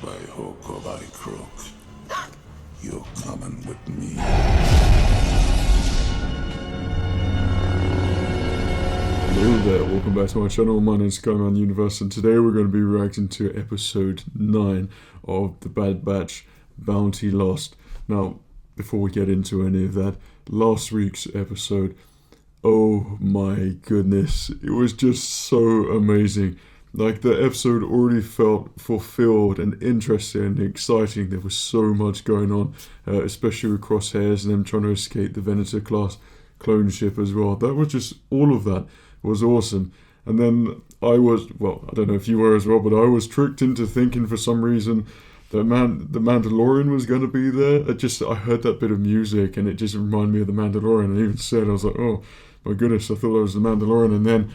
by hook or by crook, you're coming with me. Hello there, welcome back to my channel. My name is SKYMAN Universe, and today we're going to be reacting to episode 9 of The Bad Batch Bounty Lost. Now, before we get into any of that, last week's episode, oh my goodness, it was just so amazing. Like, the episode already felt fulfilled and interesting and exciting. There was so much going on, especially with Crosshairs and them trying to escape the Venator class clone ship as well. That was just, all of that was awesome. And then I don't know if you were as well, but I was tricked into thinking for some reason that the Mandalorian was going to be there. I heard that bit of music and it just reminded me of the Mandalorian. And I even said, I was like, oh my goodness, I thought that was the Mandalorian. And then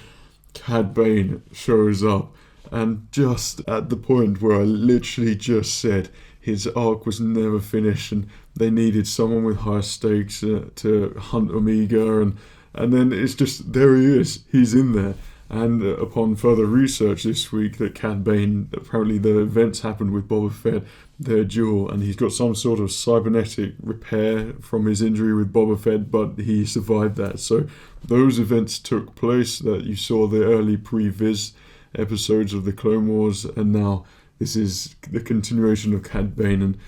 Cad Bane shows up, and just at the point where I literally just said his arc was never finished and they needed someone with higher stakes to hunt Omega, and then it's just, there he is, he's in there. And upon further research this week, that Cad Bane, apparently the events happened with Boba Fett, their duel, and he's got some sort of cybernetic repair from his injury with Boba Fett, but he survived that. So those events took place that you saw the early pre-Viz episodes of the Clone Wars, and now this is the continuation of Cad Bane, and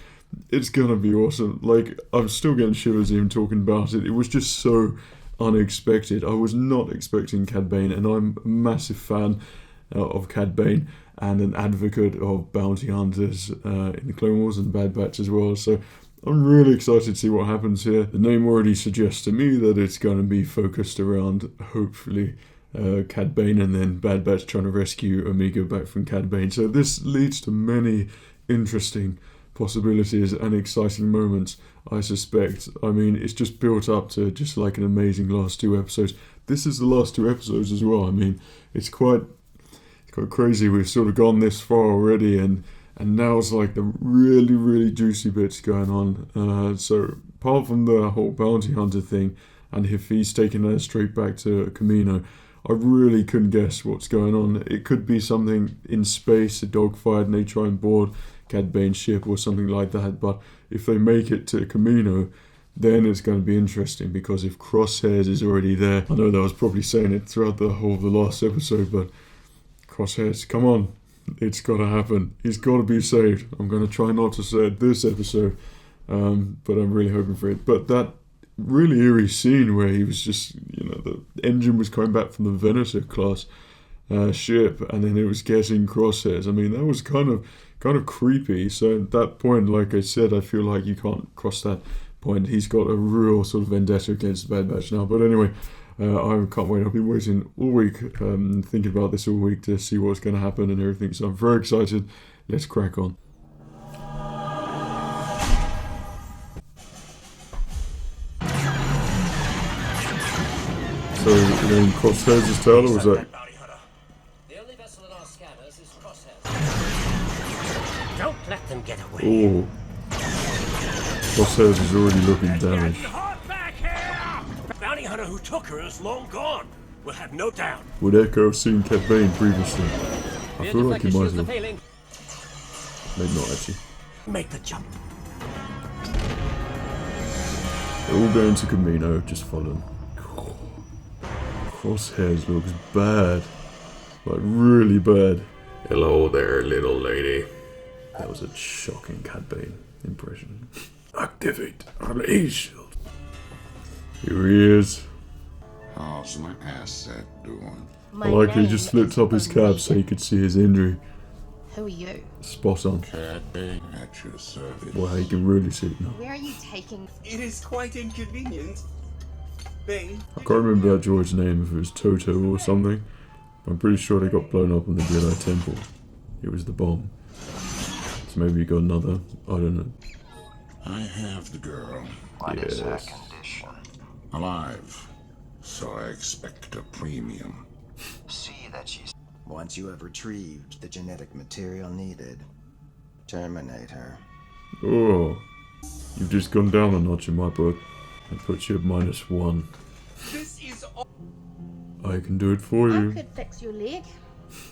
it's gonna be awesome. Like, I'm still getting shivers even talking about it. It was just so unexpected. I was not expecting Cad Bane, and I'm a massive fan of Cad Bane and an advocate of bounty hunters in the Clone Wars and Bad Batch as well. So I'm really excited to see what happens here. The name already suggests to me that it's going to be focused around, hopefully, Cad Bane, and then Bad Batch trying to rescue Omega back from Cad Bane. So this leads to many interesting possibilities and exciting moments, I suspect. I mean, it's just built up to just like an amazing last 2 episodes. This is the last 2 episodes as well. I mean, it's quite crazy. We've sort of gone this far already, and now it's like the really juicy bits going on. So apart from the whole bounty hunter thing, and if he's taking her straight back to Kamino, I really couldn't guess what's going on. It could be something in space, a dogfight, and they try and board Cad Bane's ship or something like that. But if they make it to Kamino, then it's going to be interesting, because if Crosshairs is already there, I know that I was probably saying it throughout the whole of the last episode, but Crosshairs, come on, it's got to happen. He's got to be saved. I'm going to try not to say it this episode, but I'm really hoping for it. But that really eerie scene where he was just, the engine was coming back from the Venator class ship, and then it was getting Crosshairs. I mean, that was kind of creepy. So at that point, like I said, I feel like you can't cross that point. He's got a real sort of vendetta against the Bad Batch now. But anyway, I can't wait. I've been waiting all week, thinking about this all week to see what's going to happen and everything. So I'm very excited. Let's crack on. So, then Crosshairs' tail, or was that? The only vessel in our scanners is Crosshairs. Don't let them get away. Oh, Crosshairs is already looking damaged. Bounty hunter who took her is long gone. We'll have no doubt. Would Echo have seen Cad Bane previously? I feel like he might have. Maybe not, actually. Make the jump. They're all going to Kamino, just follow them. Crosshairs looks bad. Like, really bad. Hello there, little lady. That was a shocking Cad Bane impression. Activate release shield. Here he is. How's my asset doing? I like he just flipped up his cap so he could see his injury. Who are you? Spot on. Cad Bane at your service. Well, he can really see it now. Where are you taking? It is quite inconvenient. Bane. I can't remember that droid's name, if it was Toto or something. I'm pretty sure they got blown up in the Jedi Temple. It was the bomb. So maybe you got another. I don't know. I have the girl. What is her Yes. condition? Alive. So I expect a premium. See that she's... Once you have retrieved the genetic material needed, terminate her. Oh, you've just gone down a notch in my book. That puts you at -1. This is all. I can do it for I you. could fix your leg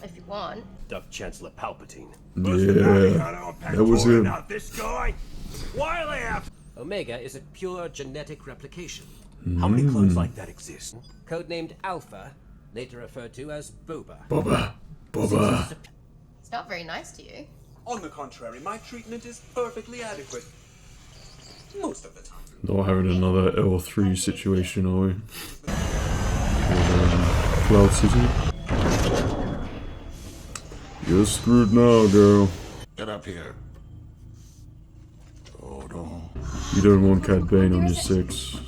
if you want. up Chancellor Palpatine. Yeah, that was him. This guy? Why are they after? Omega is a pure genetic replication. How many clones like that exist? Codenamed Alpha, later referred to as Boba. Boba. It's not very nice to you. On the contrary, my treatment is perfectly adequate. Most of the time. Not having another L3 situation, are we? Cloud City. You're screwed now, girl. Get up here. Oh no. You don't want Cad Bane on your 6. Is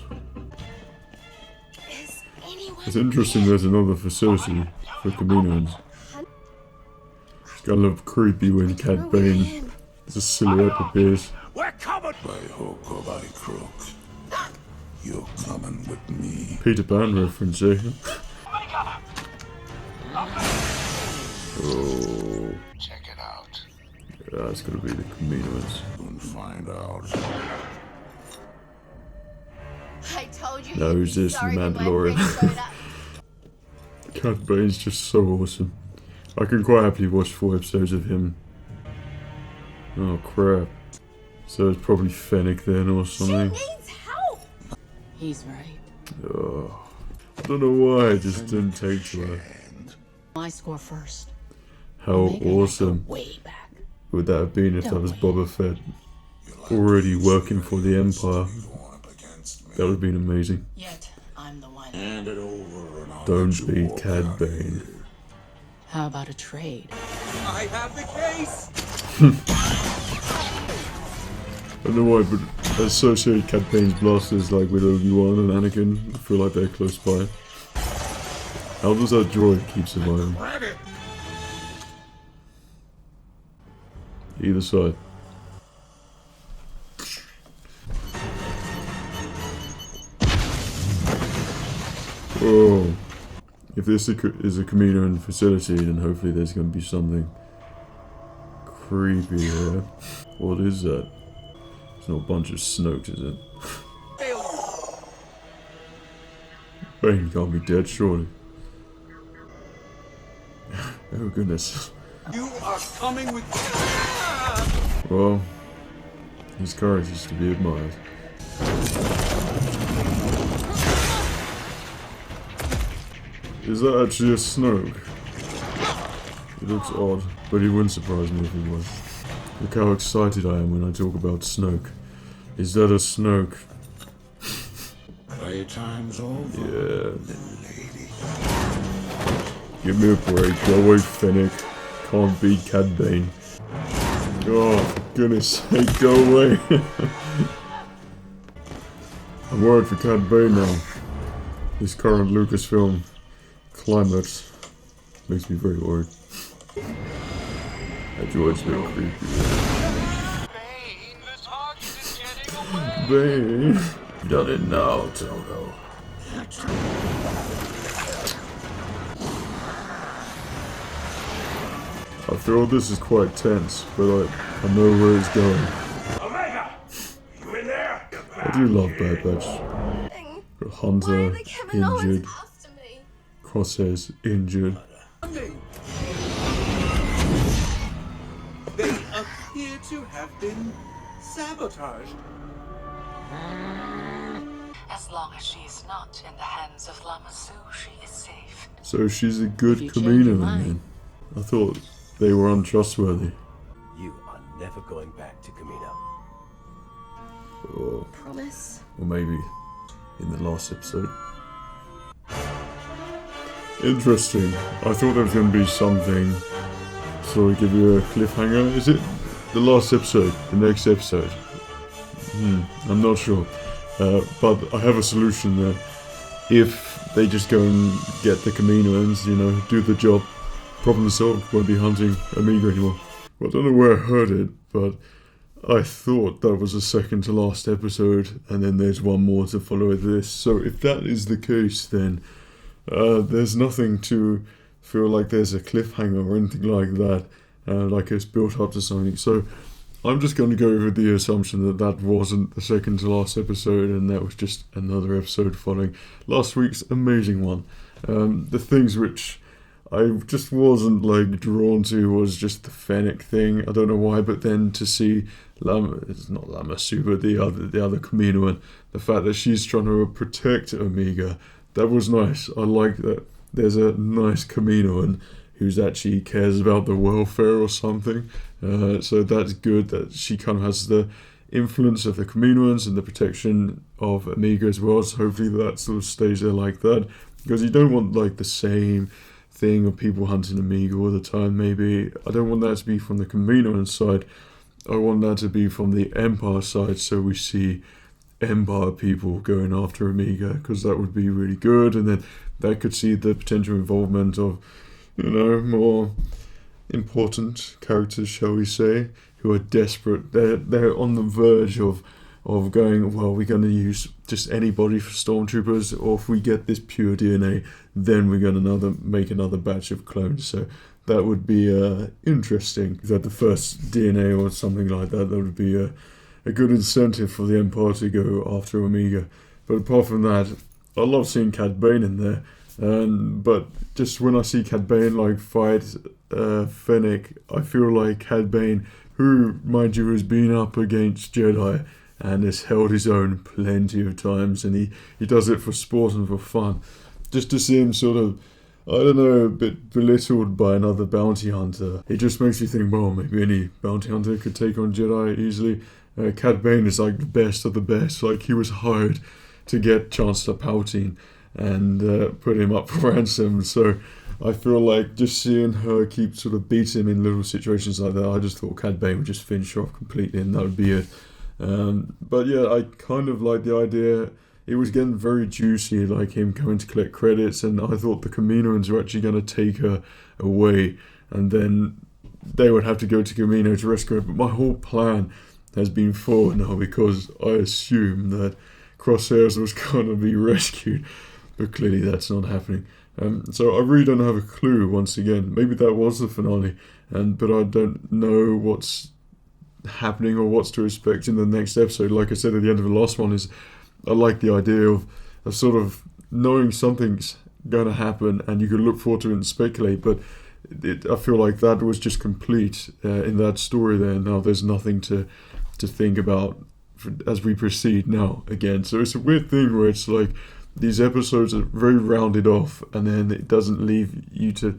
anyone It's interesting there's another facility for Kaminoans. It's gonna look creepy when Cad Bane as a silhouette appears. We're coming! By hook or by crook, you're coming with me. Peter Pan reference, eh? Oh, Check it out. yeah, that's gonna be the Kaminoans. Soon find out. I told you. Now you'd who's be this, the sorry when my Mandalorian? friend showed up. Cad Bane's just so awesome. I can quite happily watch 4 episodes of him. Oh crap. So it's probably Fennec then or She something. needs help. He's right. Oh, I don't know why I just didn't take to her. I score first. How Omega and I go awesome way back. would that have been if that was Boba Fett already working for the Empire? Going up against me. That would have been amazing. Yet I'm the one. Hand it over and I'll Don't let you be walk Cad out Bane. here. How about a trade? I have the case! I don't know why, but I associate Cad Bane's blasters like with Obi-Wan and Anakin. I feel like they're close by. How does that droid keep surviving? Either side. Whoa. If this is a Kaminoan facility, then hopefully there's going to be something creepy here. What is that? It's not a bunch of Snokes, is it? Bane can't be dead, surely. Oh goodness. You are coming with me! Well, his courage is to be admired. Is that actually a Snoke? It looks odd, but it wouldn't surprise me if it was. Look how excited I am when I talk about Snoke. Is that a Snoke? Playtime's over. Yeah. Lady. Give me a break. Go away, Fennec. Can't beat Cad Bane. Oh, for goodness sake, go away. I'm worried for Cad Bane now. This current Lucasfilm climate makes me very worried. That droid's a bit creepy. Bane, the target is getting away! Bane. Done it now, Toto. I feel this is quite tense, but I know where it's going. Omega! You in there? I do love Bad Batch. Got Hunter injured, After me. Crosshairs injured. They appear to have been sabotaged. As long as she is not in the hands of Lamasu, she is safe. So she's a good If you change your Kamino mind. then. I thought they were untrustworthy. You are never going back to Kamino. Or, Promise. or maybe in the last episode. Interesting. I thought there was going to be something. So I give you a cliffhanger. Is it the last episode? The next episode? I'm not sure. But I have a solution there. If they just go and get the Kaminoans, do the job, problem solved, won't be hunting Omega anymore. Well, I don't know where I heard it, but I thought that was the second to last episode, and then there's one more to follow this. So if that is the case, then there's nothing to feel like there's a cliffhanger or anything like that, like it's built up to something. So I'm just going to go with the assumption that that wasn't the second to last episode, and that was just another episode following last week's amazing one. The things which I just wasn't like drawn to was just the Fennec thing. I don't know why, but then to see it's not Lamassu, but the other Kaminoan, the fact that she's trying to protect Omega, that was nice. I like that there's a nice Kaminoan who's actually cares about the welfare or something. So that's good that she kind of has the influence of the Kaminoans and the protection of Omega as well. So hopefully that sort of stays there like that, because you don't want like the same thing of people hunting Omega all the time. Maybe I don't want that to be from the Kaminoan side. I want that to be from the Empire side, so we see Empire people going after Omega, because that would be really good, and then that could see the potential involvement of, you know, more important characters, shall we say, who are desperate. They're on the verge of going, well, we're going to use just anybody for stormtroopers, or if we get this pure DNA, then we're going to make another batch of clones. So that would be interesting. That the first DNA or something like that, that would be a good incentive for the Empire to go after Omega. But apart from that, I love seeing Cad Bane in there. But just when I see Cad Bane like fight Fennec, I feel like Cad Bane, who, mind you, has been up against Jedi and has held his own plenty of times, and he does it for sport and for fun. Just to see him sort of, I don't know, a bit belittled by another bounty hunter, it just makes you think, well, maybe any bounty hunter could take on Jedi easily. Cad Bane is like the best of the best. Like, he was hired to get Chancellor Palpatine and put him up for ransom. So I feel like just seeing her keep sort of beating him in little situations like that, I just thought Cad Bane would just finish her off completely, and that would be it. But yeah, I kind of like the idea. It was getting very juicy, like him coming to collect credits, and I thought the Kaminoans were actually going to take her away, and then they would have to go to Kamino to rescue her. But my whole plan has been forward now, because I assume that Crosshairs was going to be rescued, but clearly that's not happening. So I really don't have a clue. Once again, maybe that was the finale, but I don't know what's happening or what's to expect in the next episode. Like I said at the end of the last one, is I like the idea of sort of knowing something's going to happen and you can look forward to it and speculate, but I feel like that was just complete in that story there. Now there's nothing to think about as we proceed now again. So it's a weird thing where it's like these episodes are very rounded off, and then it doesn't leave you to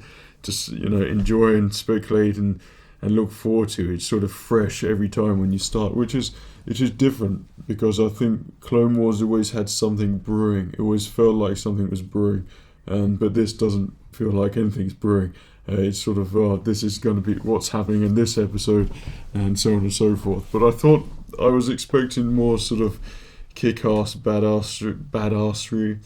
you know, enjoy and speculate and look forward to. It's sort of fresh every time when you start, which is different, because I think Clone Wars always had something brewing. It always felt like something was brewing, but this doesn't feel like anything's brewing. It's sort of, this is going to be what's happening in this episode, and so on and so forth. But I thought I was expecting more sort of kick-ass badassery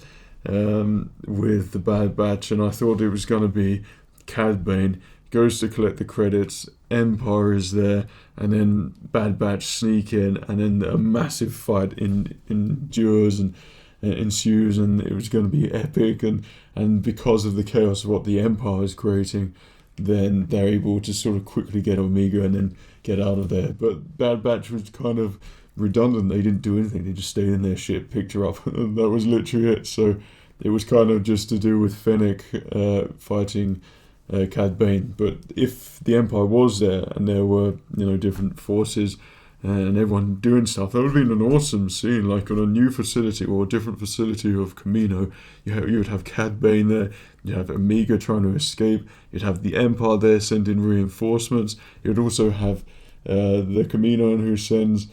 with the Bad Batch, and I thought it was going to be Cad Bane goes to collect the credits, Empire is there, and then Bad Batch sneak in, and then a massive fight ensues, and it was going to be epic, and because of the chaos of what the Empire is creating, then they're able to sort of quickly get Omega and then get out of there. But Bad Batch was kind of redundant. They didn't do anything. They just stayed in their ship, picked her up, and that was literally it. So it was kind of just to do with Fennec fighting Cad Bane. But if the Empire was there and there were, you know, different forces and everyone doing stuff, that would have been an awesome scene. Like on a new facility or a different facility of Kamino, you would have Cad Bane there, you'd have Omega trying to escape, you'd have the Empire there sending reinforcements, you'd also have the Kamino who sends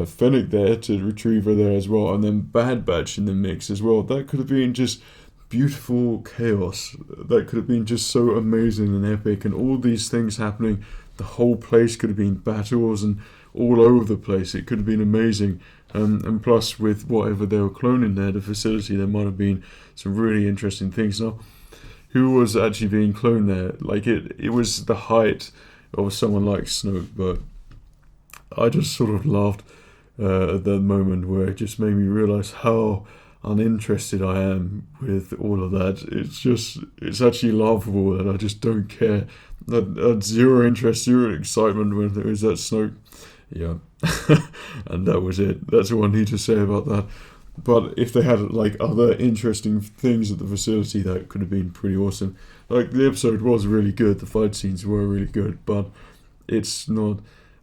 Fennec there to retrieve her there as well, and then Bad Batch in the mix as well. That could have been just beautiful chaos. That could have been just so amazing and epic, and all these things happening. The whole place could have been battles and all over the place. It could have been amazing. And plus, with whatever they were cloning there, the facility, there might have been some really interesting things. Now, who was actually being cloned there? Like, it was the height of someone like Snoke, but I just sort of laughed at that moment where it just made me realise how uninterested I am with all of that. It's actually laughable that I just don't care. I had zero interest, zero excitement when there was that Snoke. Yeah, and that was it. That's all I need to say about that. But if they had like other interesting things at the facility, that could have been pretty awesome. Like the episode was really good, the fight scenes were really good, but it's not.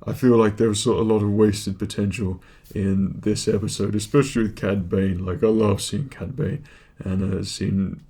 I feel like there was sort of a lot of wasted potential in this episode, especially with Cad Bane. Like I love seeing Cad Bane and seeing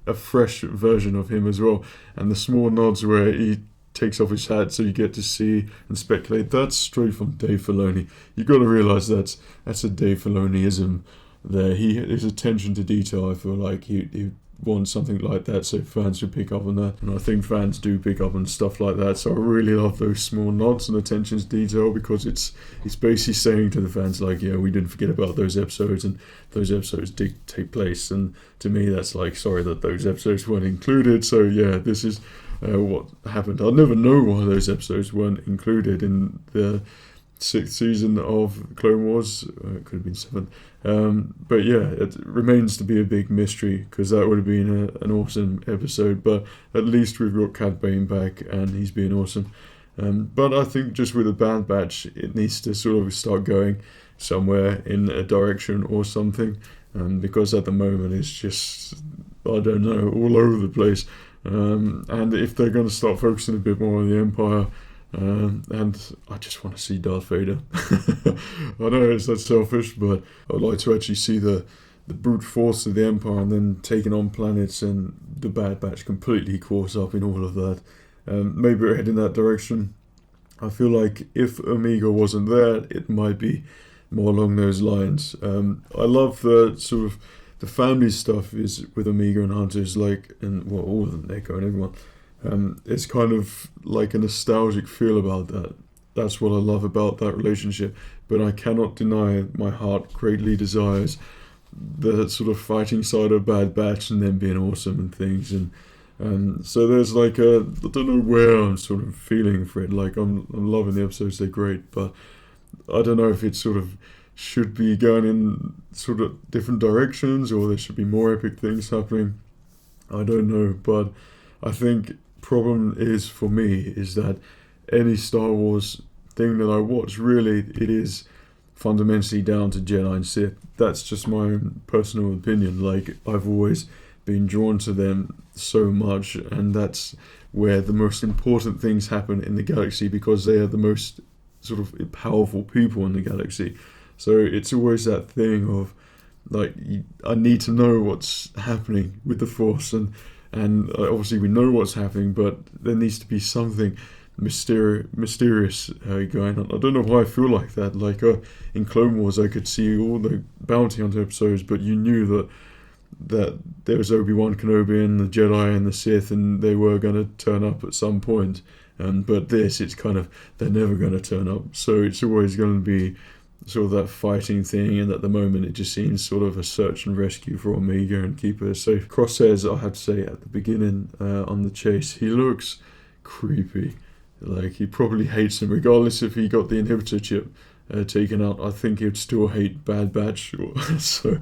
a fresh version of him as well, and the small nods where he takes off his hat so you get to see and speculate. That's straight from Dave Filoni. You got to realize that's a Dave Filoniism there. His attention to detail, I feel like he wants something like that so fans should pick up on that, and I think fans do pick up on stuff like that. So I really love those small nods and attention to detail, because it's basically saying to the fans like, yeah, we didn't forget about those episodes, and those episodes did take place. And to me that's like, sorry that those episodes weren't included. So yeah, this is what happened. I'll never know why those episodes weren't included in the 6th season of Clone Wars. It could have been 7th. But yeah, it remains to be a big mystery, because that would have been an awesome episode. But at least we've got Cad Bane back and he's been awesome. But I think just with the Bad Batch, it needs to sort of start going somewhere in a direction or something. Because at the moment it's just, I don't know, all over the place. And if they're going to start focusing a bit more on the Empire, and I just want to see Darth Vader. I know it's that selfish, but I'd like to actually see the brute force of the Empire and then taking on planets, and the Bad Batch completely caught up in all of that. Maybe we're heading that direction. I feel like if Omega wasn't there, it might be more along those lines. I love the sort of the family stuff is with Omega and Hunters, like, and well, all of them, Echo and everyone. It's kind of like a nostalgic feel about that. That's what I love about that relationship. But I cannot deny my heart greatly desires the sort of fighting side of Bad Batch and them being awesome and things. And so there's like I don't know where I'm sort of feeling for it. Like I'm loving the episodes, they're great, but I don't know if it sort of should be going in sort of different directions, or there should be more epic things happening. I don't know, but I think problem is for me is that any Star Wars thing that I watch, really, it is fundamentally down to Jedi and Sith. That's just my own personal opinion. Like, I've always been drawn to them so much, and that's where the most important things happen in the galaxy, because they are the most sort of powerful people in the galaxy. So it's always that thing of like, I need to know what's happening with the Force, and obviously we know what's happening, but there needs to be something mysterious going on. I don't know why I feel like that. Like in Clone Wars, I could see all the bounty hunter episodes, but you knew that there was Obi-Wan Kenobi and the Jedi and the Sith, and they were going to turn up at some point. But this, it's kind of, they're never going to turn up. So it's always going to be sort of that fighting thing, and at the moment it just seems sort of a search and rescue for Omega and keep her safe. Crosshairs, I have to say, at the beginning on the chase, he looks creepy. Like, he probably hates him, regardless if he got the inhibitor chip taken out. I think he'd still hate Bad Batch. So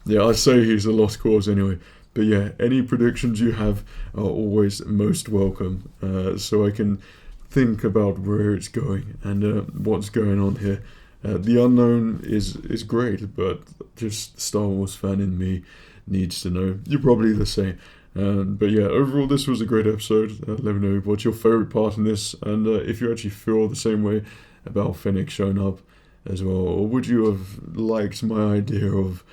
yeah, I'd say he's a lost cause anyway. But yeah, any predictions you have are always most welcome, so I can think about where it's going and what's going on here. The unknown is great, but just the Star Wars fan in me needs to know. You're probably the same. But yeah, overall this was a great episode. Let me know what's your favourite part in this, and if you actually feel the same way about Fennec showing up as well, or would you have liked my idea of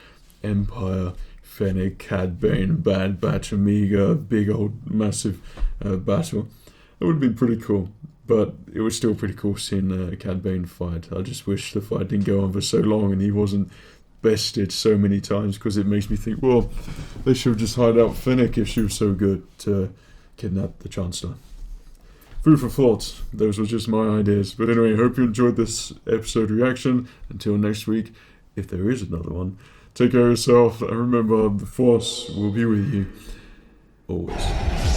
Empire, Fennec, Cad Bane, Bad Batch, Omega, big old massive battle? That would have been pretty cool. But it was still pretty cool seeing Cad Bane fight. I just wish the fight didn't go on for so long and he wasn't bested so many times, because it makes me think, well, they should have just hired out Fennec if she was so good to kidnap the Chancellor. Food for thought. Those were just my ideas. But anyway, hope you enjoyed this episode reaction. Until next week, if there is another one, take care of yourself, and remember, the Force will be with you always.